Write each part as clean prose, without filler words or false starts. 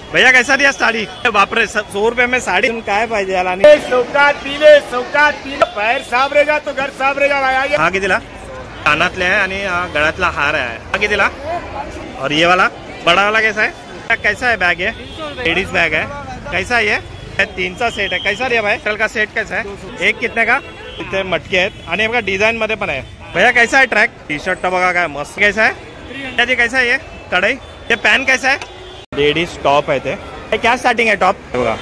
भैया कैसा दिया साड़ी? बापरे 100 रुपये में साड़ी काय पाहिजे याला? चौकात पीले पैर साबरेगा तो घर साबरेगा। हा कितीला? कानातले आहे आणि गळ्यातला हार आहे। हा कितीला? और ये वाला बड़ा वाला कैसा है? कैसा है बैग? ये लेडीज बैग है। कैसा है ये? 3 चा सेट है। कैसा दिया भाई? का सेट कैसा है? एक कितने का? इथे मटके आहेत आणि बघा डिझाइन मध्ये पण आहे। भैया कैसा है ट्रैक? टी शर्ट बघा काय मस्त। कैसा है जी? कैसा है ये कढ़ाई? ये पैन कैसा है? लेडीज टॉप है ते क्या स्टार्टिंग है टॉप? बघा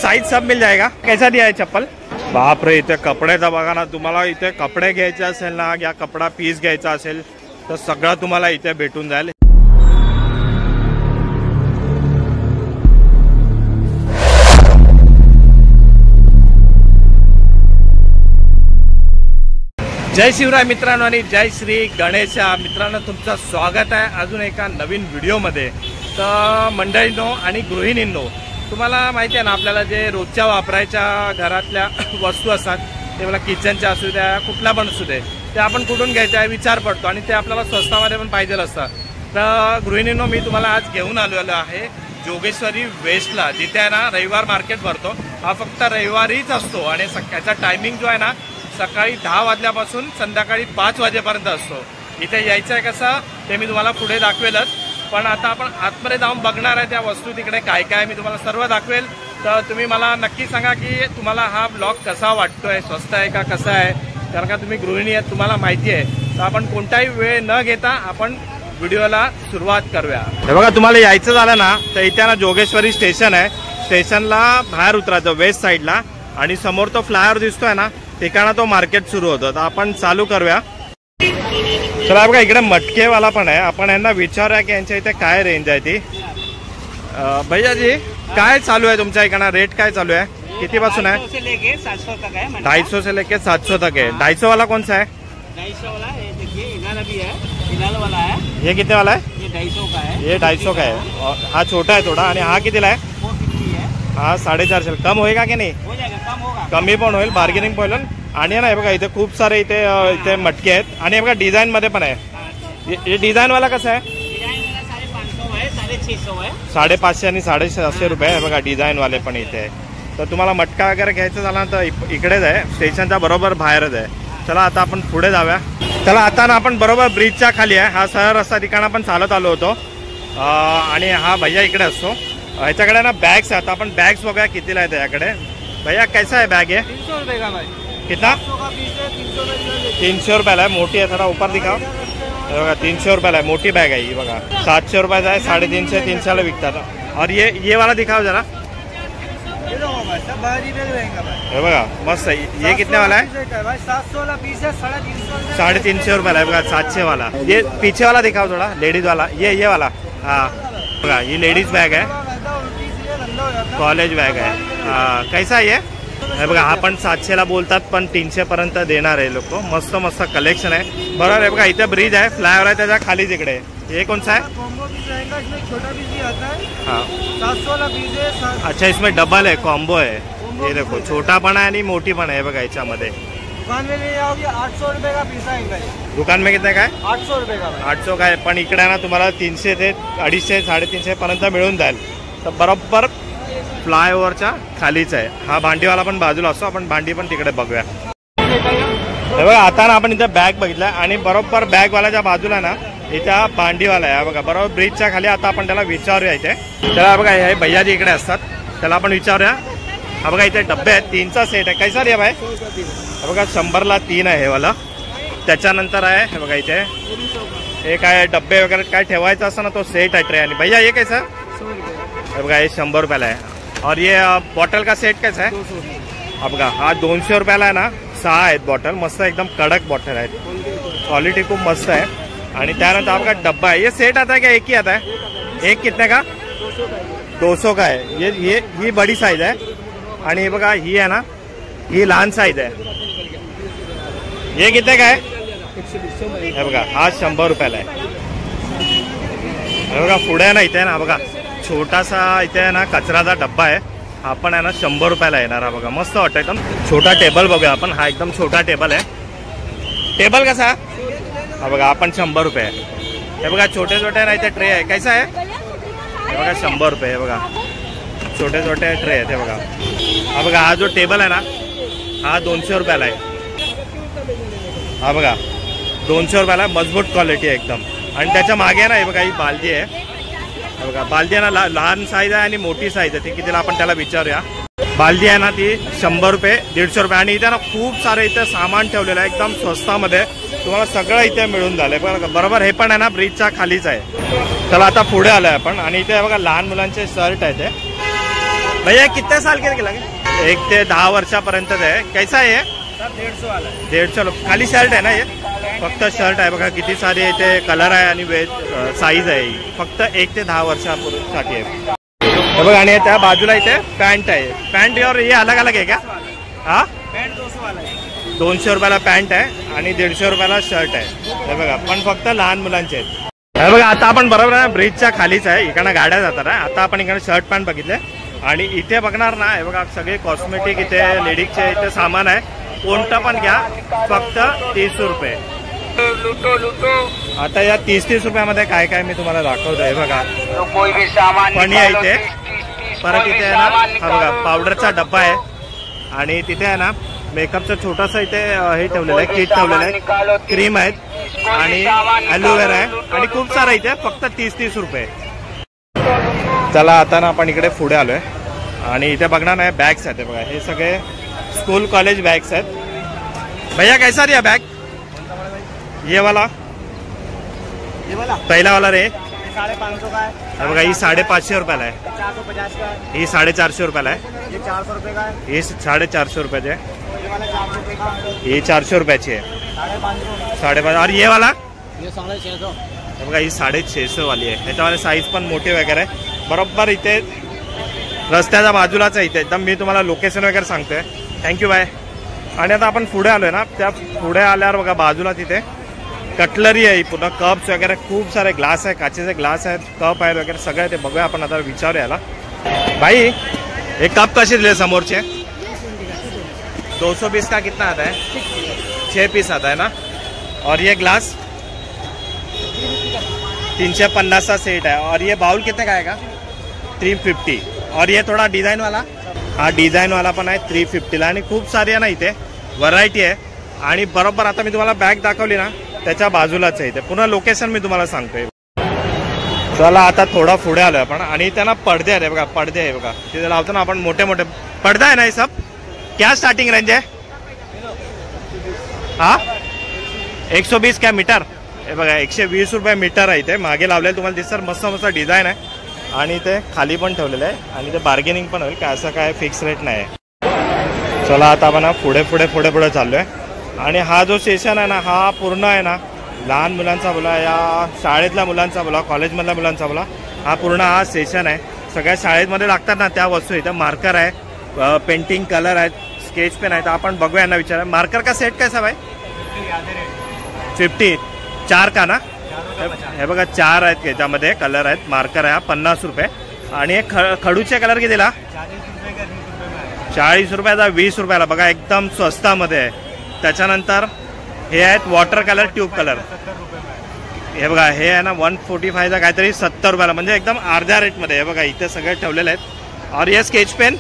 साइज सब मिल जाएगा। कैसा दिया है चप्पल? बापरे इथे कपड्याचा बघा ना, तुम्हाला इथे कपडे घ्यायचे असेल ना या कपडा पीस घ्यायचा असेल तर सगळं तुम्हाला इथे भेटून जाईल। जय शिवराय मित्रांनो आणि जय श्री गणेश मित्रांनो, तुमचं स्वागत आहे अजून एका नवीन व्हिडिओमध्ये। तर मंडळींनो आणि गृहिणींनो, तुम्हाला माहिती आहे ना आपल्याला जे रोजच्या वापरायच्या घरातल्या वस्तू असतात ते मला किचनच्या असू द्या कुठला पण असू दे ते आपण कुठून घ्यायचं आहे विचार पडतो आणि ते आपल्याला स्वस्तामध्ये पण पाहिजे असतं। तर गृहिणींनो मी तुम्हाला आज घेऊन आलेलो आहे जोगेश्वरी वेस्टला, जिथे आहे ना रविवार मार्केट भरतो। हा फक्त रविवारीच असतो आणि सकाळचा टायमिंग जो आहे ना सकाळी 10 वाजल्यापासून संध्याकाळी 5 वाजेपर्यंत असतो। इथे यायचं आहे कसं ते मी तुम्हाला पुढे दाखवेलच, पण आता आपण आतमध्ये जाऊन बघणार आहे त्या वस्तू तिकडे काय काय मी तुम्हाला सर्व दाखवेल। तर तुम्ही मला नक्की सांगा की तुम्हाला हा ब्लॉग कसा वाटतोय, स्वस्त आहे का कसा आहे, कारण का तुम्ही गृहिणी आहेत तुम्हाला माहिती आहे। तर आपण कोणताही वेळ न घेता आपण व्हिडिओला सुरुवात करूया। हे बघा तुम्हाला यायचं झालं ना तर इथे ना जोगेश्वरी स्टेशन आहे, स्टेशनला बाहेर उतरायचं वेस्ट साईडला आणि समोर तो फ्लायओव्हर दिसतोय ना ठिकाणा तो मार्केट सुरू होतं। तर आपण चालू करूया। चला बघा इकडे मटकेवाला पण आहे, आपण यांना विचारूया की यांच्या इथे काय रेंज आहे ती। भैया जी काय चालू आहे तुमच्या इकडे, रेट काय चालू आहे, किती पासून आहे? 250 से लेके 700 तक है। 250 से लेके 700 तक है। 250 वाला कौन सा है? 250 वाला ये देखिए इनाल भी है, इनाल वाला है। ये कितने वाला है? ये 250 का है। ये 250 का है और हा छोटा है थोड़ा। आणि हा कितीला आहे? 450 है। हा 450। कम होएगा की नाही? हो जाएगा, कम होगा, कमी पण होईल, बार्गेनिंग पण होईल। आणि ना हे बघा इथे खूप सारे इथे मटके आहेत आणि हे बघा डिझाइन मध्ये पण आहे। ये डिझाइन वाला कसा आहे? डिजाइन वाला 550 है, 650 है। 550 आणि 750 रुपये आहे बघा डिझाइन वाले पण इथे। तर तुम्हाला मटका वगैरे घ्यायचं झाला तर इकडेच आहे, स्टेशनच्या बरोबर बाहेरच आहे। चला आता आपण पुढे जाऊया। चला आता ना आपण बरोबर ब्रिजच्या खाली आहे, हा सरळ रस्ता ठिकाण आपण चालत आलो होतो आणि हा भैया इकडे असतो। ह्याच्याकडे ना बॅग्स आहेत, आपण बॅग्स बघूया कितीला आहे त्याच्याकडे। भैया कैसा है बैग? है 300 रुपए का भाई। कितना? 300 रुपयाला आहे। मोठी आहे, थोडा ऊपर दिखाओ। बघा 300 रुपयाला आहे, मोठी बॅग आहे ही बघा। 700 रुपयाचा आहे, 350 300ला विकतात। और ये वाला दिखाओ जरा। हे बघा मस्त आहे। ये कितने वाला है? 700 वाला पीस है, 350 350 रुपयाला आहे बघा। 700 वाला। ये पीछे वाला दिखाओ थोड़ा, लेडीज वाला। ये वाला हाँ बघा ये लेडीज बैग है, कॉलेज बैग है। कैसा ये हे बघा हा पण 700ला बोलतात पण 300 पर्यंत देणार आहे लोक। मस्त मस्त कलेक्शन आहे बरोबर आहे बघा। इथे ब्रिज आहे, फ्लायओव्हर आहे त्याच्या खालीच इकडे। ये कौन सा है? छोटा पीस भी आता है। हाँ 700 वाला पीस है। अच्छा इसमें डबल है, कॉम्बो है। ये देखो छोटा पण आहे आणि मोठी पण आहे बघा याच्यामध्ये। दुकान में ले जाओगे 800 रुपए का पीस आएगा। दुकान में कितने का है? 800 रुपए का। 800 का आहे, पण इकडे ना तुम्हाला 300 ते 250 350 पर्यंत मिळून जाईल। तर बरोबर फ्लायओव्हरच्या खालीच आहे। हा भांडीवाला पण बाजूला असतो, आपण भांडी पण तिकडे बघूया। हे बघा आता ना आपण इथे बॅग बघितला आणि बरोबर बॅगवाल्याच्या बाजूला ना इथे भांडीवाला आहे बघा, बरोबर ब्रिजच्या खाली। आता आपण त्याला विचारूया इथे। त्याला बघा हे भैयाजी इकडे असतात, त्याला आपण विचारूया। हा बघा इथे डब्बे आहेत, 3चा सेट आहे। कैसा रे भाई? हे बघा 100ला 3 आहे हे वाला। त्याच्यानंतर आहे हे बघा इथे हे काय डब्बे वगैरे काय ठेवायचं असं ना तो सेट आहे ट्रे। आणि भैया ये कैसा? हे बघा हे 100 रुपयाला आहे। और ये बॉटल का सेट कैसा है? 200। अब बघा हा 200 रुपयाला आहे ना, 6 आहेत बॉटल, मस्त एकदम कडक बॉटल आहेत, क्वालिटी खूप मस्त आहे। आणि त्यानंतर आपका डब्बा है, ये सेट आता है क्या एक ही आता है? एक कितने का? 200 का है। ये ही बड़ी साइज है आणि हे बघा ही आहे ना ही लहान साइज आहे। ये कितने का है? हे बघा हा 100 रुपयाला आहे। हे बघा पुढे ना इथे ना बघा छोटासा इथे ना कचराचा डब्बा आहे, हा पण आहे ना 100 रुपयाला येणार आहे बघा। मस्त वाटतं एकदम। छोटा टेबल बघूया आपण, हा एकदम छोटा टेबल आहे। टेबल कसा? हा बघा आपण 100 रुपये आहे। हे बघा छोटे छोटे ना इथे ट्रे आहे। कैसा आहे? हे बघा 100 रुपये. हे बघा छोटे छोटे ट्रे आहेत. हे बघा हा बघा हा जो टेबल आहे ना हा 200 रुपयाला आहे. हा बघा 200 रुपयाला मजबूत क्वालिटी आहे एकदम. आणि त्याच्या मागे ना हे बघा ही बालदी आहे. हे बघा बालदी आहे ना लहान साईज आहे आणि मोठी साईज आहे. ती कितीला आपण त्याला विचारूया. बालदी आहे ना ती 100 रुपये 150 रुपये. आणि इथे ना खूप सारं इथे सामान ठेवलेलं आहे एकदम स्वस्तामध्ये. तुम्हाला सगळं इथे मिळून झालंय बरोबर. हे पण आहे ना ब्रिजच्या खालीच आहे. चला आता पुढे आलोय आपण. आणि इथे बघा लहान मुलांचे शर्ट आहे ते. भैया कितने साल के लगे? 1 ते 10 वर्षापर्यंत आहे. कैसा आहे? 150 खाली शर्ट आहे ना हे फक्त शर्ट आहे. बघा किती सारे इथे कलर आहे आणि साईज आहे. फक्त 1 ते 10 वर्षासाठी आहे. हे बघा आणि त्या बाजूला इथे पॅन्ट आहे. पॅन्ट और हे अलग अलग आहे का? हा 200 रुपयाला पॅन्ट आहे आणि 150 रुपयाला शर्ट आहे. हे बघा पण फक्त लहान मुलांचे आहेत. हे बघा आता आपण बरोबर आहे ब्रिजच्या खालीच आहे. इकडनं गाड्या जातात. आता आपण इकडे शर्ट पॅन्ट बघितले. आणि इथे बघणार ना हे बघा सगळे कॉस्मेटिक इथे लेडीजचे इथे सामान आहे. कोणतं पण घ्या फक्त 30 रुपये. आता या 30 रुपयामध्ये काय काय मी तुम्हाला दाखवतोय. बघा पण या इथे परत इथे आहे ना हा बघा पावडरचा डब्बा आहे. आणि तिथे आहे ना मेकअपचं छोटंसं इथे हे ठेवलेलं आहे किट ठेवलेलं आहे. क्रीम आहेत आणि ॲलोवेरा आहे आणि खूप सारं इथे फक्त 30 रुपये. चला आता ना आपण इकडे पुढे आलोय. आणि इथे बघणार नाही बॅग्स आहेत. बघा हे सगळे स्कूल कॉलेज बॅग्स आहेत. भैया कैसा दिया बैग? ये वाला पहिला वाला रे 550 का है. बघा ही 550 रुपयाला आहे. 450 का है. ही 450 रुपयाला आहे. ये 400 रुपये का है. ही 450 रुपयाची आहे. ये वाला 400 रुपये का है. ही 400 रुपयाची आहे. 550. 550. और ये वाला ये 650. बघा ही 650 वाली आहे. ह्याच्यामध्ये साईज पण मोठी वगैरे आहे. बरोबर इथे रस्त्याच्या बाजूलाच आहे. इथे एकदम मी तुम्हाला लोकेशन वगैरे सांगतोय. Thank you bye. आणि आता आपण पुढे आलोय ना त्या पुढे आल्यावर बघा बाजूला तिथे कटलरी आहे. पुन्हा कप्स वगैरे खूप सारे ग्लास आहे. काचेचे ग्लास आहेत कप आहेत वगैरे सगळे ते बघूया आपण. आता विचारूया याला. भाई हे कप कसे दिले समोरचे? 220 का कितना आता है? 6 पीस आता है ना. और ये ग्लास 350 का सेट है. और ये बाउल कितने का आएगा? 350. और ये थोड़ा डिझाईन वाला हा डिझाईन वाला पण आहे 350ला. आणि खूप सारी आहे ना इथे व्हरायटी आहे. आणि बरोबर आता मी तुम्हाला बॅग दाखवली ना त्याच्या बाजूलाच आहे. इथे पुन्हा लोकेशन मी तुम्हाला सांगतोय. चला आता थोडा पुढे आलोय आपण. आणि त्यांना पडदे आहे बघा. पडदे आहे बघा तिथे लावतो ना आपण मोठे मोठे पडदा आहे ना. हे सब क्या स्टार्टिंग रेंज आहे? हा 120 क्या मीटर? हे बघा 120 रुपये मीटर आहे. इथे मागे लावलेलं तुम्हाला दिसतं मस्त मस्त डिझाईन आहे. आणि ते खाली पण ठेवलेलं आहे. आणि ते बार्गेनिंग पण होईल काय असं काय फिक्स रेट नाही आहे. चला आता आपण पुढे पुढे पुढे पुढे चाललोय. आणि हा जो सेशन आहे ना हा पूर्ण आहे ना लहान मुलांचा बोला या शाळेतल्या मुलांचा बोला कॉलेजमधल्या मुलांचा बोला हा पूर्ण हा सेशन आहे. सगळ्या शाळेमध्ये लागतात ना त्या वस्तू इथं. मार्कर आहे पेंटिंग कलर आहेत स्केच पेन आहेत. आपण बघूया यांना विचारा. मार्कर का सेट कैसा भाई? 50 4 का ना. हे बघा 4 आहेत त्याच्यामध्ये कलर आहेत. मार्कर आहे 50 रुपये. आणि हे खडूचे कलर कितीला? 40 रुपयाचा 20 रुपयाला. बघा एकदम स्वस्तामध्ये आहे. त्याच्यानंतर हे आहेत वॉटर कलर ट्यूब कलर. हे बघा हे आहे ना 145चा काहीतरी 70 रुपयाला. म्हणजे एकदम अर्ध्या रेटमध्ये. हे बघा इथे सगळे ठेवलेले आहेत. और हे स्केच पेन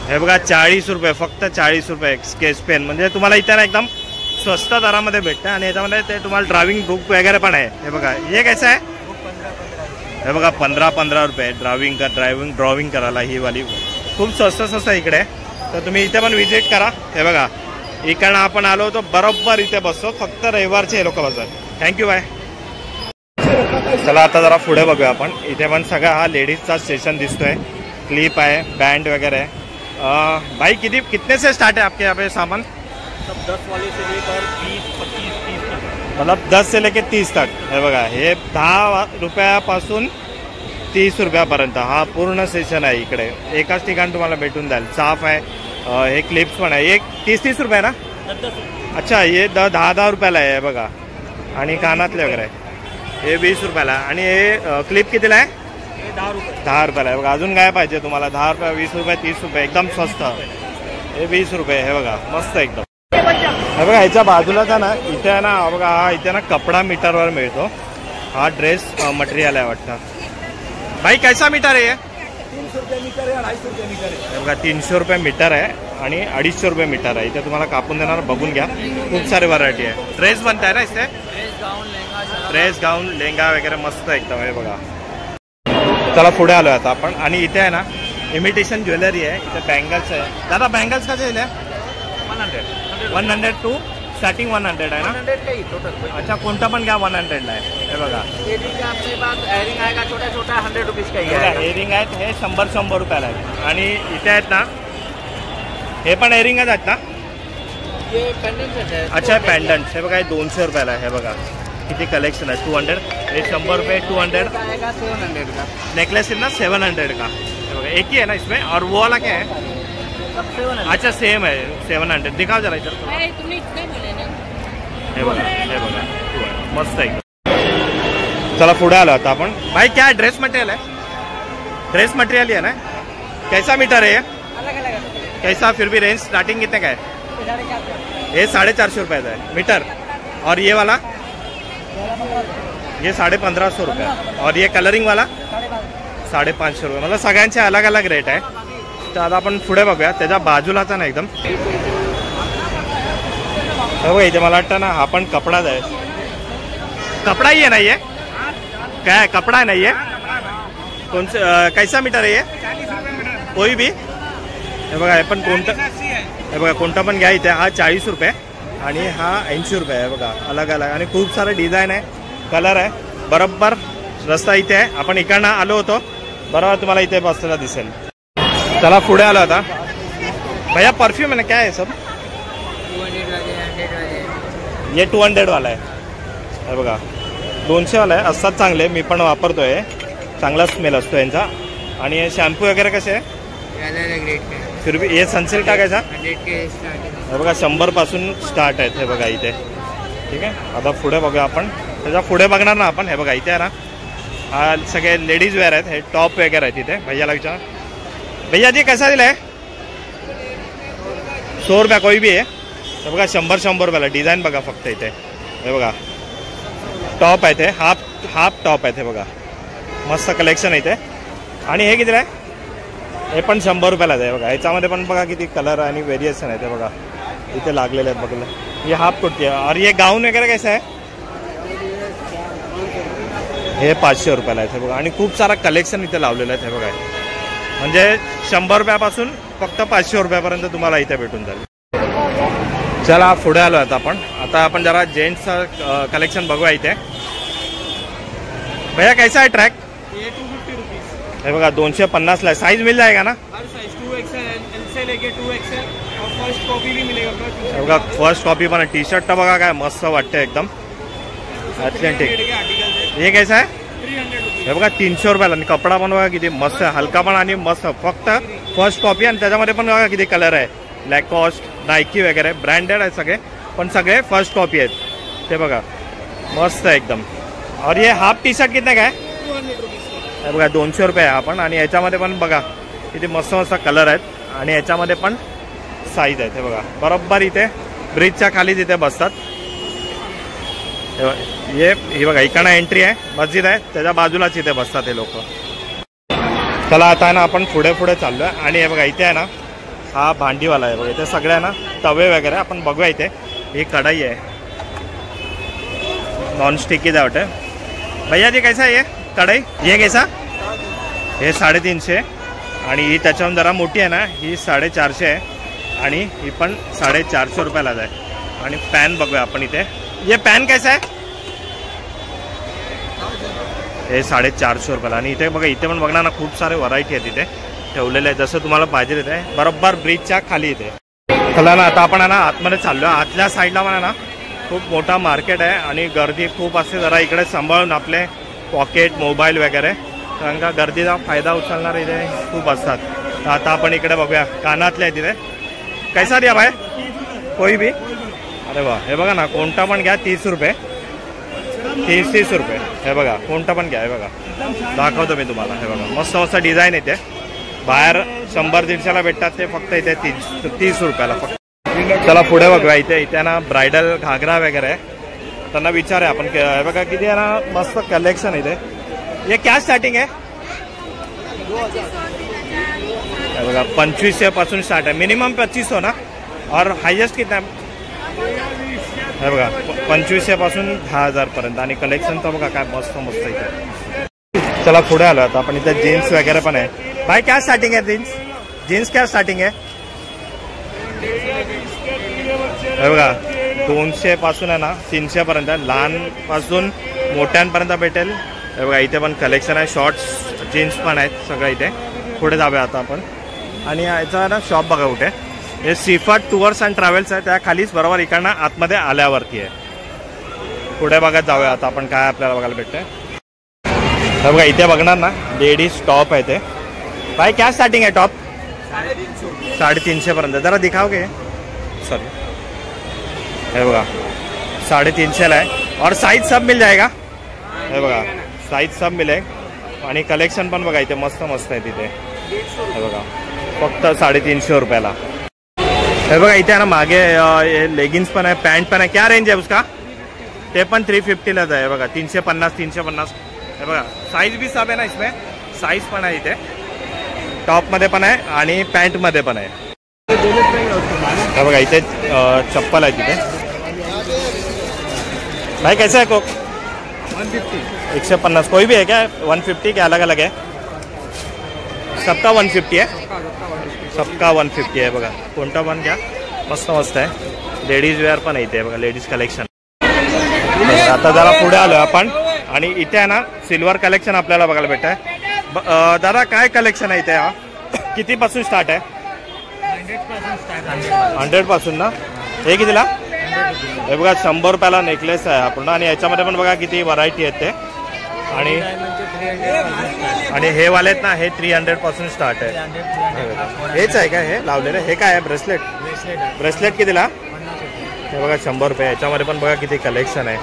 हे बघा 40 रुपये फक्त 40 रुपये स्केच पेन. म्हणजे तुम्हाला इथे ना एकदम स्वस्त दरामध्ये भेटतं. आणि याच्यामध्ये ते तुम्हाला ड्रायव्हिंग बुक वगैरे पण आहे. हे बघा हे कसं आहे? हे बघा 15 रुपये ड्रॉइंग करायला ही वाली खूप स्वस्त इकडे. तर तुम्ही इथे पण व्हिजिट करा. हे बघा इकडनं आपण आलो तो बरोबर इथे बसतो. फक्त रविवारचे लोक बसतात. Thank you bye. चला आता जरा पुढे बघूया आपण. इथे पण सगळा हा लेडीजचा सेशन दिसतोय. क्लिप आहे बँड वगैरे आहे. भाई कितने से स्टार्ट है आपके यहाँ पे सामान? 10 वाले से लेकर 20, 25, 30 मतलब 10 से लेके 30 तक. हे बघा हे 10 रुपयापासून 30 रुपयापर्यंत हा पूर्ण सेशन आहे इकडे. एकाच ठिकाणी तुम्हाला भेटून जाईल. साफ आहे. हे क्लिप्स पण आहे. एक 30 रुपये ना. अच्छा हे 10 रुपयाला आहे बघा. आणि कानातले वगैरे हे 20 रुपयाला. आणि हे क्लिप कितीला आहे? 10 रुपयाला आहे बघा. अजून काय पाहिजे तुम्हाला? 10 रुपये 20 रुपये 30 रुपये एकदम स्वस्त. हे 20 रुपये. हे बघा मस्त एकदम. हे बघा ह्याच्या बाजूलाच आहे ना इथे आहे ना बघा हा इथे ना कपडा मीटरवर मिळतो. हा ड्रेस मटेरियल आहे वाटतं. भाई कैसा मीटर आहे 300 रुपये मीटर है, 250 रुपये मीटर है। हे बघा 300 रुपये मीटर आहे आणि 250 रुपये मीटर आहे. इथे तुम्हाला कापून देणार, बघून घ्या. खूप सारे व्हरायटी आहे. ड्रेस बनत आहे ना इथे, ड्रेस गाऊन लेहंगा वगैरे मस्त एकदम आहे बघा. चला पुढे आलो आता आपण. आणि इथे आहे ना इमिटेशन ज्वेलरी आहे. इथे बँगल्स आहे. दादा बँगल्स कसे दिले? 100 टू स्टार्टिंग 100 आहे ना. 100 का ही टोटल. अच्छा कोणता पण घ्या 100 ला आहे. हे बघा एयरिंग का अपने पास एयरिंग आएगा छोटा छोटा 100 रुपीज का ही बघा है. एअरिंग आहेत हे 100 रुपयाला आहेत. आणि इथे आहेत ना हे पण एअरिंगच आहेत ना. ये पेंडेंट है. अच्छा पेंडंट हे बघा हे 200 रुपयाला आहे. हे बघा किती कलेक्शन आहे. 200 हे 100 रुपये 200 आएगा 700 का. नेकलेस है ना 700 का. हे बघा एक ही है ना इसमें. और वो वाला क्या है? सब 700. अच्छा सेम है 700. दिखाओ जरा इधर. तुमने इतना बोले ना. हे बघा मस्त आहे. चला पुढे आलो आता आपण. भाई क्या ड्रेस मटेरियल है? ड्रेस मटेरियल ही है ना. कैसा मीटर है ये? अलग अलग कैसा फिर भी रेंज स्टार्टिंग कितने का है? ये 450 रुपये है मीटर. और ये वाला ये 1550 रुपये. और ये कलरिंग वाला 550 रुपये. मतलब सगळ्यांचे अलग अलग रेट आहे. तर आता आपण पुढे बघूया. त्याच्या बाजूलाचा ना एकदम बघा इथे मला वाटतं ना हा पण कपडाच आहे. कपडा ही आहे ना ये काय कपडा नाही आहे. कोणचं कैसा मीटर आहे ये? कोई भी. हे बघा हे पण कोणतं हे बघा कोणता पण घ्या. इथे हा 40 रुपये आणि हा 80 रुपये आहे. बघा अलग अलग आणि खूप सारे डिझाईन आहे, कलर आहे. बरोबर रस्ता इथे आहे. आपण इकडनं आलो होतो बरोबर तुम्हाला इथे बसलेला दिसेल. चला पुढे आलो आता. भैया परफ्यूम है ना क्या है सब? 200 वाले 100 वाले. ये 200 वाला आहे. हे बघा 200 वाला आहे. असतात चांगले, मी पण वापरतोय. चांगला स्मेल असतो यांचा. आणि हे शॅम्पू वगैरे कसे आहे? अलग रेट का. फिर भी ये सनसिल्क टाकायचा. 100 के स्टार्ट. हे बघा 100 पासून स्टार्ट आहेत. हे बघा इथे ठीक आहे. आता पुढे बघूया आपण. त्याच्या पुढे बघणार ना आपण. हे बघा इथे आहे ना हा सगळे लेडीज वेअर आहेत. हे टॉप वगैरे आहेत इथे. भैयाला विचारा. भैया जी कैसा दिला आहे? 100 रुपया कोई भी आहे. हे बघा 100 रुपयाला. डिझाईन बघा फक्त इथे. हे बघा टॉप आहेत. हे हाफ टॉप आहेत. हे बघा मस्त कलेक्शन आहे इथे. आणि हे कितीला आहे? हे पण 100 रुपयालाच आहे. बघा ह्याच्यामध्ये पण बघा किती कलर आणि व्हेरिएशन आहे. ते बघा इथे लागलेले आहेत बघा. ये हाफ कुर्ती आहे. और ये गाऊन वगैरे कैसा आहे? हे 500 रुपयाला आहे. बघा आणि खूप सारा कलेक्शन इथे लावलेलं आहे. हे बघा म्हणजे 100 रुपयापासून फक्त 500 रुपयापर्यंत तुम्हाला इथे भेटून जाईल. चला पुढे आलो आता आपण जरा जेंट्सचं कलेक्शन बघूया इथे. भैया कैसा है ट्रैक? ये 250 रुपीज. हे बघा 250 ला. साइज मिल जाएगा ना? हर साइज 2XL एल से लेके 2XL और फर्स्ट कॉपी भी मिलेगा. हे बघा फर्स्ट कॉपी पण टी शर्ट बघा काय मस्त वाटते एकदम अथलेटिक. हे कैसा आहे? 300 रुपीज. हे बघा 300 रुपयाला. आणि कपडा पण बघा किती मस्त आहे. हलका पण आणि मस्त. फक्त फर्स्ट कॉपी आणि त्याच्यामध्ये पण बघा किती कलर आहे. लॅकॉस्ट नायकी वगैरे ब्रँडेड आहे सगळे, पण सगळे फर्स्ट कॉपी आहेत. ते बघा मस्त आहे एकदम. और ये हाफ टी शर्ट कितने का आहे? 200 रुपीज. हे बघा 200 रुपये आहे. आपण आणि याच्यामध्ये पण बघा किती मस्त मस्त कलर आहेत. आणि याच्यामध्ये पण साईज आहेत. हे बघा बरोबर इथे ब्रिजच्या खालीच इथे बसतात. हे बघा इकडनं एंट्री आहे. मस्जिद आहे त्याच्या बाजूलाच इथे बसतात हे लोक. चला आता ना आपण पुढे चाललोय. आणि हे बघा इथे आहे ना हा भांडीवाला आहे. बघा इथे सगळ्या ना तवे वगैरे आपण बघूया. इथे ही कढाई आहे नॉन स्टिकी जावट आहे. भैया जी कैसा आहे ये कढाई? ये कैसा? हे 350. आणि ही त्याच्याहून जरा मोठी आहे ना ही 450 आहे. आणि ही पण 450 रुपयालाच आहे. आणि पॅन बघूया आपण इथे. ये पॅन कैसा आहे? हे 450 रुपयाला. आणि इथे बघा इथे पण बघणार ना खूप सारे व्हरायटी आहेत इथे ठेवलेले आहे जसं तुम्हाला पाहिजे इथे बरोबर ब्रिजच्या खाली इथे. चला ना आता आपण ना आतमध्ये चाललो. आतल्या साईडला म्हणा ना खूप मोठा मार्केट आहे आणि गर्दी खूप असते. जरा इकडे सांभाळून आपले पॉकेट मोबाईल वगैरे कारण का गर्दीचा फायदा उचलणार इथे खूप असतात. तर आता आपण इकडे बघूया कानातले आहेत तिथे. कैसा द्या बाय कोई भी? अरे वा हे बघा ना कोणता पण घ्या 30 रुपये 30 रुपये. हे बघा कोणता पण घ्या. हे बघा दाखवतो मी तुम्हाला. हे बघा मस्त मस्त डिझाईन येते. बाहेर 100-150ला भेटतात ते फक्त इथे 30 रुपयाला फक्त. चला पुढे बघूया इथे ना ब्रायडल घागरा वगैरे आहे. त्यांना विचारूया आपण. हे बघा किती आहे ना मस्त कलेक्शन इथे. ये क्या स्टार्टिंग है? हे बघा 2500 पासून स्टार्ट आहे, मिनिमम 2500 ना, और हायेस्ट किती आहे? हे बघा 2500 पासून 10,000 पर्यंत. आणि कलेक्शन तर बघा काय मस्त मस्त इथे. चला पुढे आलो आता आपण. इथे जीन्स वगैरे पण आहे. भाई क्या स्टार्टिंग है जीन्स? जीन्स क्या स्टार्टिंग है? हे बघा 200 पासून आहे ना 300 पर्यंत, लहान पासून मोठ्यांपर्यंत भेटेल. हे बघा इथे पण कलेक्शन आहे, शॉर्ट्स जीन्स पण आहेत सगळं इथे. पुढे जाऊया आता आपण. आणि याचा ना शॉप बघा कुठे, हे सीफर्ड टूअर्स अँड ट्रॅव्हल्स आहे, त्या खालीच बरोबर इकडनं आतमध्ये आल्यावरती आहे. पुढे बघा जाऊया आता आपण काय आपल्याला बघायला भेटतंय. हे बघा इथे बघणार ना लेडीज टॉप आहे ते. भाई क्या स्टार्टिंग है टॉप? 350 पर्यंत. जरा दिखाओगे? सॉरी. हे बघा 350 आहे, और साइज सब मिल जाएगा. हे बघा साइज सब मिळेल. आणि कलेक्शन पण बघा इथे मस्त मस्त आहे तिथे. हे बघा फक्त 350 रुपयाला. हे बघा इथे आहे ना मागे लेगिन्स पण आहे, पॅन्ट पण आहे. क्या रेंज आहे उसका? ते पण 350लाच आहे. बघा 350. हे बघा साईज भी सब आहे ना इसमें, साईज पण आहे इथे. टॉपमध्ये पण आहे आणि पॅन्टमध्ये पण आहे. हे बघा इथे चप्पल आहे तिथे. भाई कैसा है कोक? 150. कोई भी है क्या? 150 के अलग अलग है? सबका 150 है. सबका 150 आहे. बघा कोणता पण घ्या, मस्त मस्त आहे. लेडीज वेअर पण इथे बघा, लेडीज कलेक्शन. आता जरा पुढे आलो आपण. आणि इथे आहे ना सिल्वर कलेक्शन आपल्याला बघायला भेटत आहे. दादा काय कलेक्शन आहे इथे? हा कितीपासून स्टार्ट आहे? 100 पासून ना. हे कितीला? हे बघा 100 रुपयाला नेकलेस आहे आपण. आणि याच्यामध्ये पण बघा किती व्हरायटी आहेत ते. आणि हे वाले आहेत ना, हे 300 पासून स्टार्ट आहे. हेच आहे का हे लावलेलं? हे काय आहे? ब्रेसलेट. ब्रेसलेट कितीला? हे बघा 100 रुपये. याच्यामध्ये पण बघा किती कलेक्शन आहे.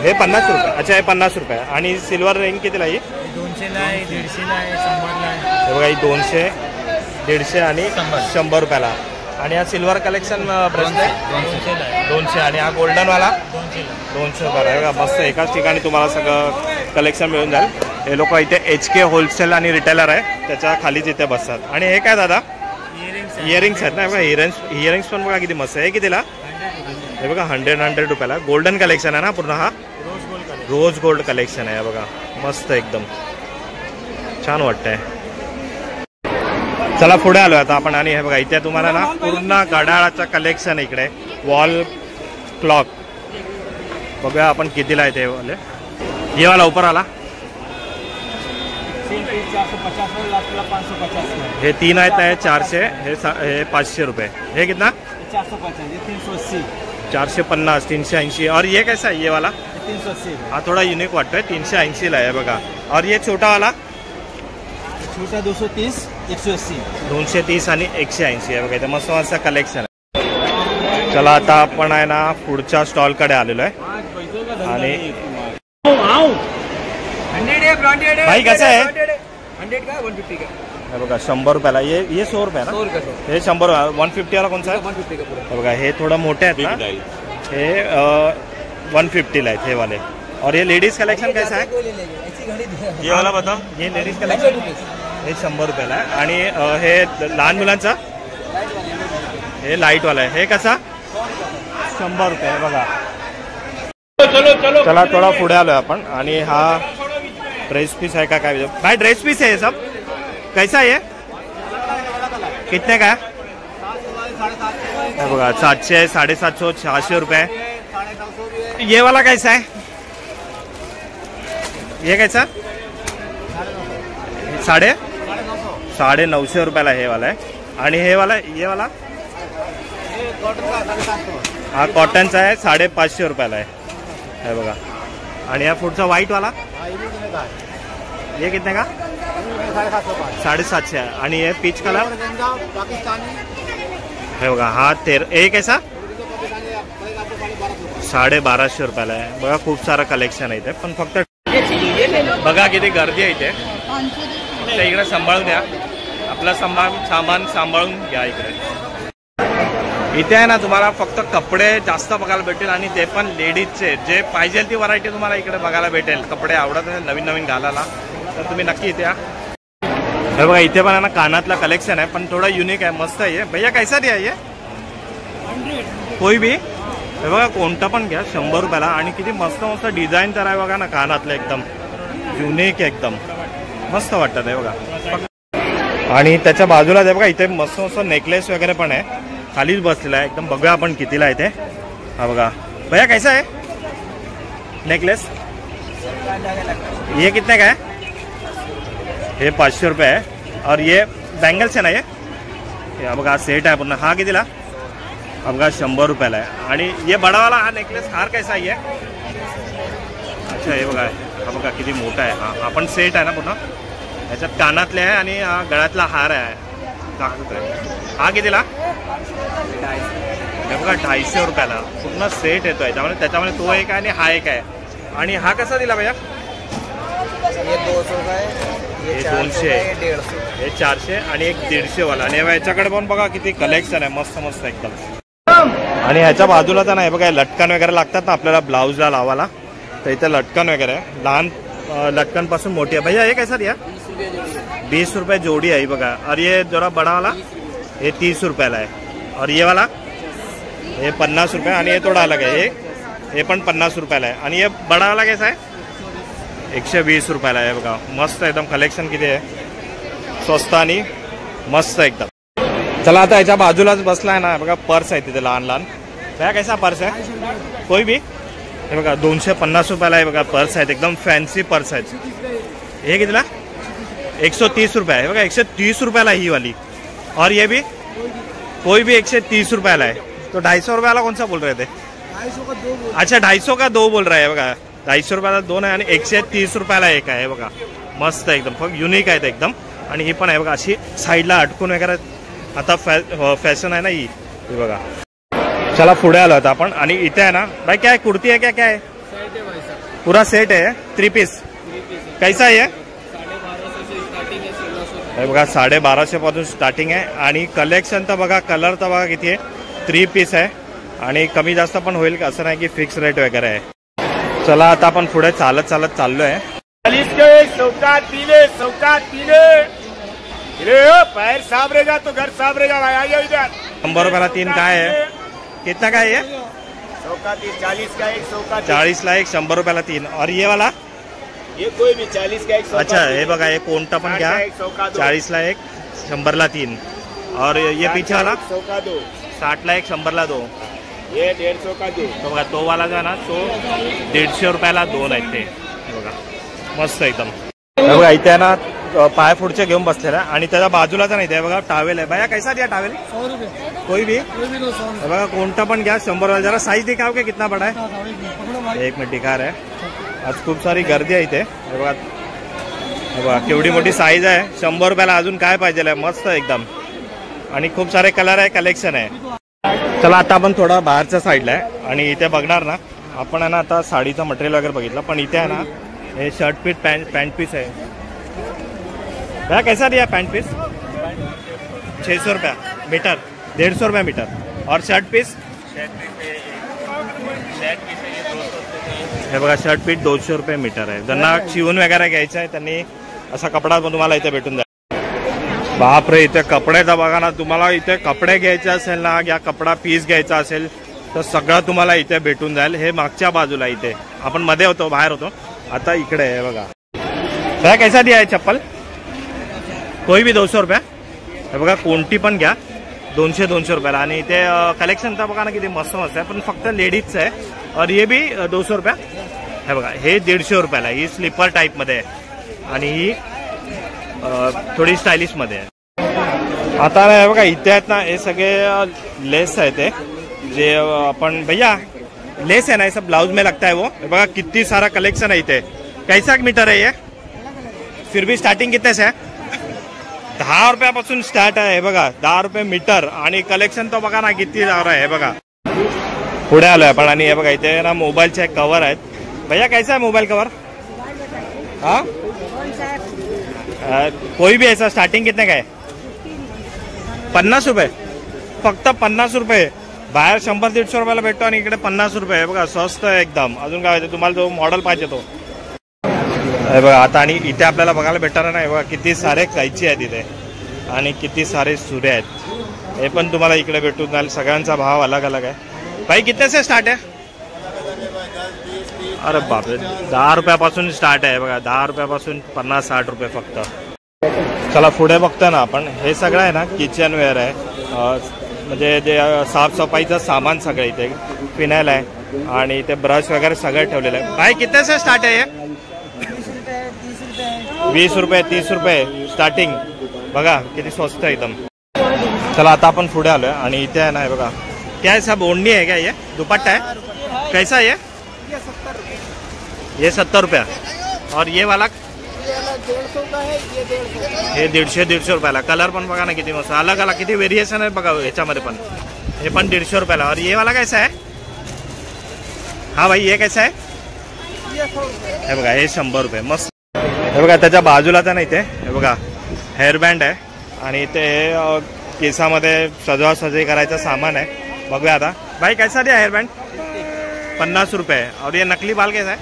हे 50 रुपये. अच्छा हे 50 रुपये. आणि सिल्वर रिंग कितीला? ही 200ला आहे, 150ला आहे, 100ला आहे. हे बघा ही 200, 150 आणि 100 रुपयाला. आणि हा सिल्वर कलेक्शन ब्रेसलेट 200. आणि हा गोल्डनवाला 200 रुपयाला. बघा मस्त एकाच ठिकाणी तुम्हाला सगळं कलेक्शन मिळून जाईल. हे लोक इथे HK होलसेल आणि रिटेलर आहे, त्याच्या खालीच इथे बसतात. आणि हे काय दादा? इयरिंग्स आहेत ना. बघा इयरिंग्स पण बघा किती मस्त आहे. हे कितीला? हे बघा 100 रुपयाला. गोल्डन कलेक्शन आहे ना पूर्ण. हा रोज गोल्ड कलेक्शन आहे. बघा मस्त एकदम छान वाटतंय. चला पुढे आलो आता आपण. आणि हे बघा इथे तुम्हाला ना पूर्ण घड्याळाचं कलेक्शन आहे इकडे. वॉल क्लॉक बघूया आपण कितीला आहे ते वाले. ये वाला ऊपर आला. हे 3 आहेत ना, 400. हे 500 रुपये. हे कितना? 450, 380. और ये कैसा है? ये वाला 380. हा थोडा युनिक वाटतोय. 380ला आहे बघा. और ये छोटा वाला? छोटा 230, 180. 230 आणि 180 आहे बघा. इथे मस्त मस्त कलेक्शन आहे. चला आता आपण आहे ना पुढच्या स्टॉलकडे आलेलो आहे. आणि भाई कसं आहे? 100 का 150 का. हे बघा 100 रुपयाला. ये 100 रुपये ना. हे 100 रुपये. 150 वाला कोणता आहे? 150 का पूरा. हे बघा हे थोडं मोठे आहेत ना, हे 150ला आहेत हे वाले. और ये लेडीज कलेक्शन कैसा है? ये वाला बताओ. ये लेडीज कलेक्शन हे 100 रुपयाला आहे. आणि हे लहान मुलांचा हे लाईटवाला आहे. हे कसा? 100 रुपये. बघा चला थोडा पुढे आलोय आपण. आणि हा ड्रेस पीस आहे का काय? भाई ड्रेस पीस है ये सब? कैसा है ये? कितने का है? बघा 700, 750, 600 रुपये. ये वाला कैसा है? ये कैसा? 950 रुपयाला हे वाला आहे. आणि हे वाला ये वाला हा कॉटनचा आहे, 550 रुपयाला आहे. हे बघा. आणि या पुढचा व्हाईट वाला ये कितने का? 750 आहे. आणि हे पीच कलर हे बघा हा 13. हे कैसा? 1250 रुपयाला आहे. बघा खूप सारं कलेक्शन आहे इथे. पण फक्त बघा किती गर्दी आहे इथे. फक्त इकडे सांभाळून द्या, आपला सामान सांभाळून घ्या. इथे आहे ना तुम्हाला फक्त कपडे जास्त बघायला भेटेल. आणि ते पण लेडीजचे. जे पाहिजे ती व्हरायटी तुम्हाला इकडे बघायला भेटेल. कपडे आवडत असेल नवीन नवीन घालायला तर तुम्ही नक्की इथे या. हे बघा इथे पण आहे ना कानातला कलेक्शन आहे, पण थोडा युनिक आहे, मस्त आहे. भैया कैसा दिया ये कोई भी? हे बघा कोणता पण घ्या 100 रुपयाला. आणि किती मस्त मस्त डिझाईन तर आहे बघा ना कानातलं, एकदम युनिक एकदम मस्त वाटतं आहे बघा. आणि त्याच्या बाजूला आहे बघा इथे मस्त मस्त नेकलेस वगैरे पण आहे, खालीच बसलेला आहे एकदम. बघूया आपण कितीला आहे ते. हा बघा भैया कैसा है नेकलेस? ये कितने का है? हे 500 रुपये आहे. और ये बँगल्स आहे ना ये बघा सेट आहे पूर्ण. हा कितीला? हा बघा 100 रुपयाला आहे. आणि ये बडावाला हा नेकलेस हार कैसा आहे? अच्छा हे बघा, हा बघा किती मोठा आहे. हा आपण सेट आहे ना पूर्ण, ह्याच्यात कानातले आहे आणि हा गळ्यातला हार आहे. हा कितीला? हे बघा 250 रुपयाला पूर्ण सेट येतोय. त्याच्यामध्ये तो एक आहे आणि हा एक आहे. आणि हा कसा दिला भैया? ये 200 का है, हे ये 200, ये 150. हे 400 आणि एक 150 वाला. आणि याच्याकडे पण बघा किती कलेक्शन आहे, मस्त मस्त एकदम. आणि ह्याच्या बाजूला तर नाही बघा लटकन वगैरे लागतात ना आपल्याला ब्लाऊजला लावायला, तर इथे लटकन वगैरे आहे. लहान लटकन पासून मोठी आहे. भैया हे कैसा दिया? 20 रुपये जोड़ी है बघा. और ये जरा बड़ा वाला ये 30 रुपयाला आहे. और ये वाला ये 50 रुपये. आणि हे थोडा अलग आहे, हे पण 50 रुपयाला आहे. आणि हे बड़ा वाला कैसा आहे? 120 रुपयाला आहे बघा. मस्त एकदम कलेक्शन किती आहे, स्वस्त आणि मस्त एकदम. चला आता याच्या बाजूलाच बसला आहे ना बघा पर्स आहे तिथे लहान लहान. भैया कैसा पर्स आहे? कोई भी? हे बघा 250 रुपयाला आहे बघा. पर्स आहेत एकदम फॅन्सी पर्स आहेत. हे कितीला? 130 रुपये आहे बघा. 130 रुपयाला ही वाली. और ये भी कोई भी 130 रुपयाला है. तो 250 रुपयाला कौन सा बोल रहे थे? 250 का 2 बोल. अच्छा 250 का 2 बोल रहा है बघा. 250 रुपयाला 2 आहे आणि 130 रुपयाला एक आहे बघा. मस्त एकदम फक्त युनिक आहे एकदम. आणि ही पण आहे बघा अशी साईडला अटकून वगैरे. आता फॅशन आहे ना ही बघा. चला पुढे आलो आता आपण. आणि इथे आहे ना भाई क्या है, कुर्ती है क्या क्या है? पूरा सेट है 3 पीस. कैसा है? हे बघा 1250 पासून स्टार्टिंग आहे. आणि कलेक्शन तर बघा, कलर तर बघा किती आहे. 3 पीस आहे आणि कमी जास्त पण होईल, असं नाही की फिक्स रेट वगैरे आहे. चला आता आपण पुढे चालत चालत चाललो आहे. 40 के सौगात पीले, सौगात पीले. पैर साफ रहेगा तो घर साफ रहेगा भाई. आइए इधर. 100 रुपयाला 3 काय आहे? कितना काय आहे? सौगात 40 का एक, सौगात 40 ला 1, 100 रुपयाला 3. और ये वाला? ये कोई भी 40 का एक. अच्छा हे बघा हे कोणता पण घ्या. 40 ला 1, 100 ला 3. और ये पीछे वाला 100 का 2. 60 ला 1, 100 ला 2. ये 150 का 2. तो बघा तो वाला जो आहे ना तो 150 रुपयाला 2 आहेत ते. हे बघा मस्त एकदम. हे बघा इथे आहे ना पाय पुढचे घेऊन बसलेला आहे. आणि त्याच्या बाजूलाच नाही ते बघा टावेल आहे. भैया कैसा दिया टावेल? 100 रुपये. कोई भी? कोई भी 100. हे बघा कोणता पण घ्या 100 रुपयाला. जरा साईज दिखाओ की कितना बडा आहे? पकड़ो भाई. एक मिनिट दिखा आहे. आज खूप सारी गर्दी आहे इथे. हे बघा केवढी मोठी साईज आहे. 100 रुपयाला अजून काय पाहिजे, मस्त एकदम. आणि खूप सारे कलर आहे, कलेक्शन आहे. चला आता आपण थोडा बाहेरच्या साईडला आहे. आणि इथे बघणार ना आपण आहे ना आता साडीचं मटेरियल वगैरे बघितलं, पण इथे आहे ना हे शर्ट पीस पॅन्ट पीस आहे. भैया कैसा दिया पैंट पीस? 600 रुपया मीटर, 150 रुपया मीटर. और शर्ट पीस? हे बघा शर्ट पीस 200 रुपये मीटर आहे. ज्यांना शिवून वगैरे घ्यायचं आहे त्यांनी असा कपडा पण तुम्हाला इथे भेटून जाईल. बापरे इथे कपड्याचा बघा ना. तुम्हाला इथे कपडे घ्यायचे असेल ना या कपडा पीस घ्यायचा असेल तर सगळं तुम्हाला इथे भेटून जाईल. हे मागच्या बाजूला इथे आपण मध्ये होतो, बाहेर होतो, आता इकडे आहे बघा. भैया कैसा दिया आहे चप्पल? कोई भी 200 रुपया. हे बघा कोणती पण घ्या 200 रुपयाला. आणि इथे कलेक्शन तर बघा ना किती मस्त मस्त आहे, पण फक्त लेडीजचं आहे. और ये भी 200 रुपया. हे बघा हे 150 रुपयाला. ही स्लीपर टाईपमध्ये आहे आणि ही थोडी स्टायलिशमध्ये आहे. आता हे बघा इथे आहेत ना हे सगळे लेस आहे ते जे आपण. भैया लेस है ना ये सब ब्लाउज में लगता है वो. हे बघा किती सारा कलेक्शन है इथे. कैसा मीटर है ये? फिर भी स्टार्टिंग कितने से है? 10 रुपयापासून स्टार्ट आहे. हे बघा 10 रुपये मीटर. आणि कलेक्शन तर बघा ना किती आहे. हे बघा पुढे आलोय आपण. आणि हे बघा इथे ना मोबाईलचे कवर आहेत. भैया कैसा है मोबाईल कवर? हाँ कोई भी ऐसा स्टार्टिंग कितने का है? 50 रुपये. फक्त 50 रुपये. बाहेर 100-150 रुपयाला भेटतो आणि इकडे 50 रुपये. बघा स्वस्त आहे एकदम. अजून काय तुम्हाला जो मॉडेल पाहिजे तो. हे बघा आता, आणि इथे आपल्याला बघायला भेटणार नाही बघा किती सारे कैची आहेत इथे आणि किती सारे सुरे आहेत. हे पण तुम्हाला इकडे भेटून जाईल. सगळ्यांचा भाव अलग अलग आहे. भाई कितने से स्टार्ट आहे? अरे बापरे, 10 रुपयापासून स्टार्ट आहे बघा. 10 रुपयापासून 50-60 रुपये फक्त. चला पुढे बघतोय ना आपण. हे सगळं आहे ना किचनवेअर आहे, म्हणजे जे साफसफाईचं सामान सगळं इथे. फिनाईल आहे आणि इथे ब्रश वगैरे सगळं ठेवलेलं आहे. भाई कितने से स्टार्ट आहे? 20 रुपये 30 रुपये स्टार्टिंग. बघा किती स्वस्त आहे एकदम. चला आता आपण पुढे आलोय आणि इथे आहे ना बघा, क्या है सब ओढ़नी है क्या? ये दुपट्टा है, कैसा है ये? 70 रुपया. और ये वाला 150 का है, ये 150. हे 150 रुपयाला. कलर पण बघा ना किती मस्त, अलग अलग किती व्हेरिएशन आहे बघा ह्याच्यामध्ये पण. हे पण 150 रुपयाला. और ये वाला कैसा है? हाँ भाई ये कैसा है? हे बघा हे 100 रुपये. मस्त. हे बघा त्याच्या बाजूलाच ना इथे हे बघा हेअरबँड आहे आणि इथे केसामध्ये सजावसजी करायचं सामान आहे. बघूया आता. भाई कैसा दिया हेअरबँड? 50 रुपये. और ये नकली बाल कैसा है?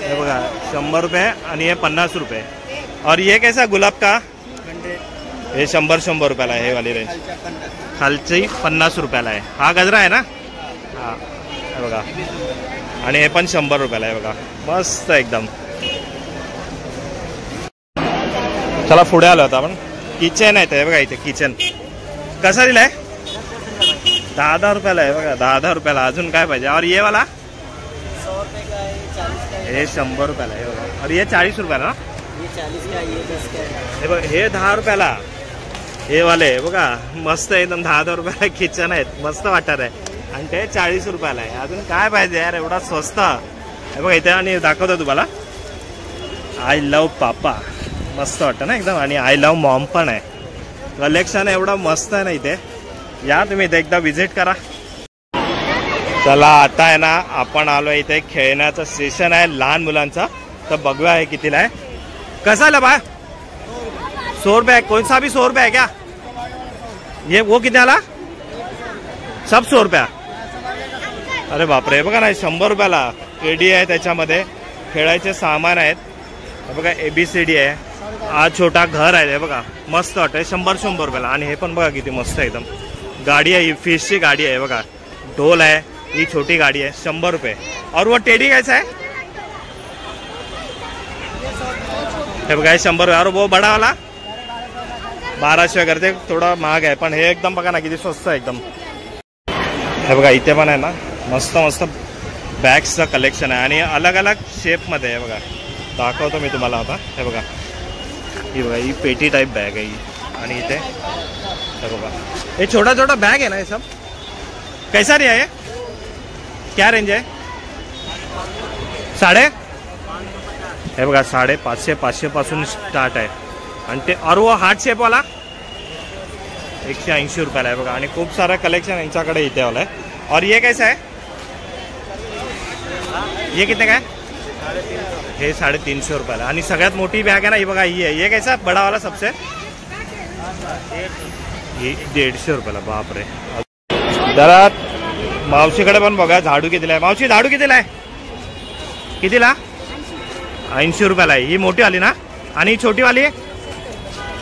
हे बघा 100 रुपये आणि हे 50 रुपये. और ये कैसा गुलाब का? हे 100 रुपयाला आहे. हे वाली रेंज खालची 50 रुपयाला आहे. हा गजरा आहे ना? हा हे बघा. आणि हे पण 100 रुपयाला आहे बघा. मस्त एकदम. चला पुढे आलो आता आपण. किचन आहे ते बघा इथे. किचन कसा दिलाय? 10 रुपयाला आहे बघा. 10 रुपयाला. अजून काय पाहिजे? और ये वाला 100 रुपये का है, 40 का है. हे 100 रुपयाला आहे बघा. और ये 40 रुपयाला ना? ये 40 का है, ये 10 का है. हे बघा हे 10 रुपयाला. हे वाले बघा मस्त एकदम 10 रुपयाला किचन आहेत. मस्त वाटत आहे. आणि ते 40 रुपयाला आहे. अजून काय पाहिजे यार, एवढा स्वस्त. हे बघा इथे आणि दाखवतो तुम्हाला. आय लव्ह पापा. मस्त वाटतं ना एकदम. आणि आय लव्ह मॉम पण आहे. कलेक्शन एवढं मस्त आहे ना इथे. या तुम्ही इथे एकदा विजिट करा. चला आता आहे ना आपण आलो इथे. खेळण्याचं सेशन आहे लहान मुलांचा. तर बघूया हे कितीला आहे. कसा आहे बा? 100 रुपये. कौन सा भी 100 रुपये है क्या? ये वो किती आला? सब 100 रुपया. अरे बापरे. बघा ना 100 रुपयाला. टेडी आहे त्याच्यामध्ये, खेळायचे सामान आहेत. बघा ABCD आहे. हा छोटा घर आहे. बघा मस्त वाटतं. 100 रुपयाला. आणि हे पण बघा किती मस्त आहे एकदम. गाडी आहे, ही फिशची गाडी आहे बघा. ढोल आहे, ही छोटी गाडी आहे. 100 रुपये. और वो टेडी कैसा है? हे बघा 100 रुपये. और वो बडा वाला 1200 करते. थोडा महाग आहे पण हे एकदम बघा ना किती स्वस्त आहे एकदम. हे बघा इथे पण आहे ना मस्त मस्त बॅग्सचं कलेक्शन आहे आणि अलग अलग शेपमध्ये आहे बघा. दाखवतो मी तुम्हाला आता. हे बघा ही बघा ही पेटी टाइप बॅग आहे ही. आणि इथे हे बघा हे छोटा छोटा बैग है ना. ये सब कैसा रिया है? क्या रेंज है? साडे हे बघा 550 पासून स्टार्ट आहे. आणि ते और वो हार्ट शेप वाला 180 रुपयाला आहे बघा. आणि खूप सारा कलेक्शन यांच्याकडे इथे वाला आहे. और ये कैसा है? ये कितने का है? हे 350 रुपयाला. आणि सगळ्यात मोठी बॅग आहे ना ही बघा ही आहे. ये कैसा बडा वाला सबसे? 150 रुपयाला. बापरे. जरा मावशीकडे पण बघा झाडू कितीला आहे. मावशी झाडू कितीला आहे? कितीला? 80 रुपयाला आहे. ही मोठी आली ना. आणि ही छोटी वाली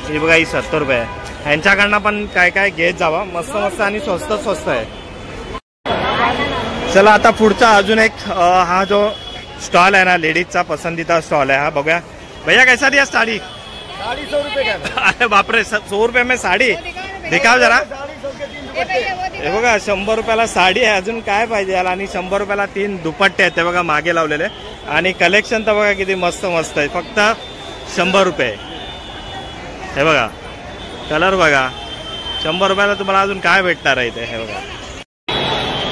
ही बघा ही 70 रुपये आहे. ह्यांच्याकडनं पण काय काय घेत जावा. मस्त मस्त आणि स्वस्त स्वस्त आहे. चला आता पुढचा अजून एक हा जो स्टॉल आहे ना लेडीजचा पसंदीदा स्टॉल आहे. हा बघूया. भैया कैसा दिया साड़ी? 100 रुपये का. अरे बापरे 100 रुपये में साडी दिखाव जरा. हे बघा 100 रुपयाला साडी आहे. अजून काय पाहिजे याला. आणि 100 रुपयाला 3 दुपट्टे आहेत ते बघा मागे लावलेले. आणि कलेक्शन तर बघा किती मस्त मस्त आहे. फक्त 100 रुपये. हे बघा कलर बघा. 100 रुपयाला तुम्हाला अजून काय भेटणार आहे इथे. हे बघा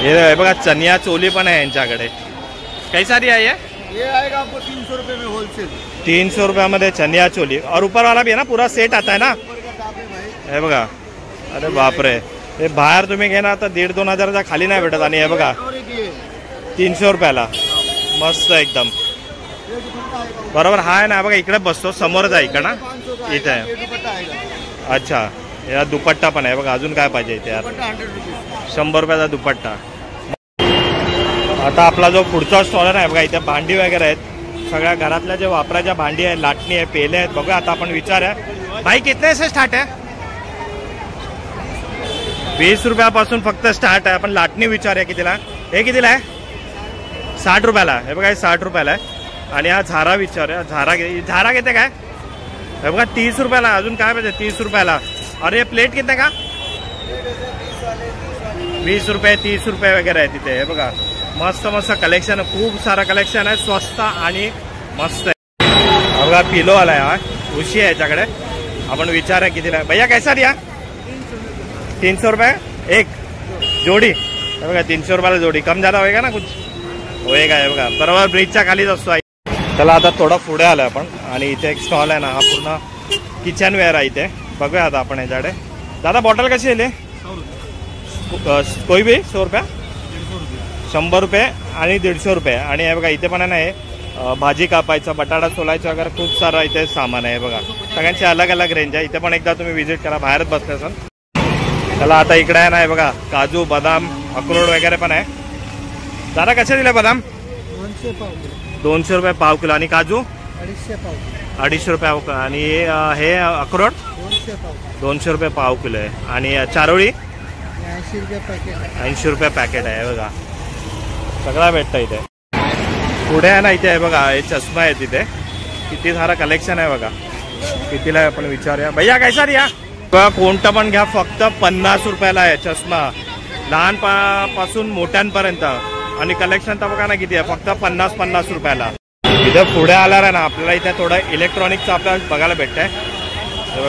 हे बघा चनिया चोली पण आहे यांच्याकडे. कैसा दिया ये? ये आएगा आपको 300 रुपये में होलसेल. 300 रुपयामध्ये चनिया चोली. और ऊपर वाला भी है ना पूरा सेट आता है ना. हे बघा. अरे बापरे. हे बाहेर तुम्ही घेणार तर 1,500-2 हजाराच्या खाली नाही भेटत. आणि हे बघा 300 रुपयाला. मस्त एकदम. बरोबर हा आहे ना बघा. इकडे बसतो समोरच आहे इकडे ना. इथे आहे. अच्छा या दुपट्टा पण आहे बघा. अजून काय पाहिजे इथे यार. 100 रुपयाचा दुपट्टा. आता आपला जो पुढचा स्टॉल आहे ना बघा इथे भांडी वगैरे आहेत. सगळ्या घरातल्या जे वापराच्या भांडी आहे, लाटणी आहे, पेले आहेत. बघूया आता आपण विचारूया. भाई कितने से स्टार्ट आहे? 20 रुपयापासून फक्त स्टार्ट आहे. आपण लाटणी विचारूया कितीला. हे कितीला आहे? 60 रुपयाला. हे बघा 60 रुपयाला आहे. आणि हा झारा विचारूया. झारा घेते काय? हे बघा 30 रुपयाला. अजून काय पाहिजे? 30 रुपयाला. अरे हे प्लेट किती का? 20 रुपये 30 रुपये वगैरे आहे तिथे. हे बघा मस्त मस्त कलेक्शन, खूप सारा कलेक्शन आहे, स्वस्त आणि मस्त आहे. बघा पिलो आलाय, हा उशी आहे याच्याकडे. आपण विचारूया कितीला. भैया कैसा दिया? 300 रुपये एक जोडी. हे बघा 300 रुपयाला जोडी. कम ज्यादा होएगा ना कुछ होएगा. हे बघा बरोबर ब्रिजच्या खालीच असतो. चला आता थोडा पुढे आलोय आपण आणि इथे एक स्टॉल आहे ना, हा पूर्ण किचन वेअर आहे इथे. बघूया आता आपण याच्याकडे. दादा बॉटल कशी आहे? कोई भी 100 रुपया, 100 रुपये आणि 150 रुपये. आणि हे बघा इथे पण आहे ना, हे भाजी कापायचं, बटाटा सोलायचं वगैरे खूप सारं इथे सामान आहे. बघा सगळ्यांची अलग अलग रेंज आहे. इथे पण एकदा तुम्ही व्हिजिट करा, बाहेरच बसले असाल. चला आता इकडे आहे ना, हे बघा काजू बदाम अक्रोड वगैरे पण आहे. दादा कसे दिले बदाम? 200 रुपये पाव किलो. आणि काजू 250 रुपये. आणि हे अक्रोड 200 रुपये पाव किलो आहे. आणि चारोळी 80 रुपये पॅकेट आहे. बघा सगळा भेटतं इथे. पुढे आहे ना, इथे आहे बघा हे चष्मा आहे तिथे. किती सारा कलेक्शन आहे बघा. कितीला आहे आपण विचारूया. भैया कैसा रिया? कोणतं पण घ्या, फक्त 50 रुपयाला आहे चष्मा, लहान पासून मोठ्यांपर्यंत. आणि कलेक्शन तर बघा ना किती आहे, फक्त 50 रुपयाला. इथे पुढे आला आहे ना आपल्याला, इथे थोडं इलेक्ट्रॉनिकचं आपल्याला बघायला भेटतंय. हे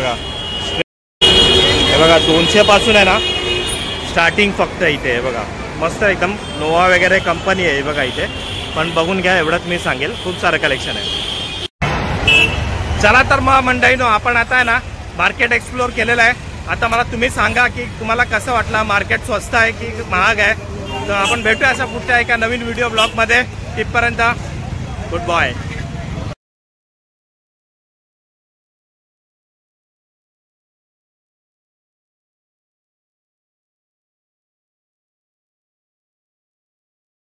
बघा 200 पासून आहे ना स्टार्टिंग फक्त इथे. हे बघा मस्त एकदम नोवा वगैरे कंपनी आहे. बघा इथे पण बघून घ्या, एवढंच मी सांगेल. खूप सारं कलेक्शन आहे. चला तर मग मंडळीनो, आपण आता आहे ना मार्केट एक्सप्लोर केलेलं आहे. आता मला तुम्ही सांगा की तुम्हाला कसं वाटलं, मार्केट स्वस्त आहे की महाग आहे. तर आपण भेटूया असा पुढच्या एका नवीन व्हिडिओ ब्लॉगमध्ये. तिथपर्यंत गुड बाय.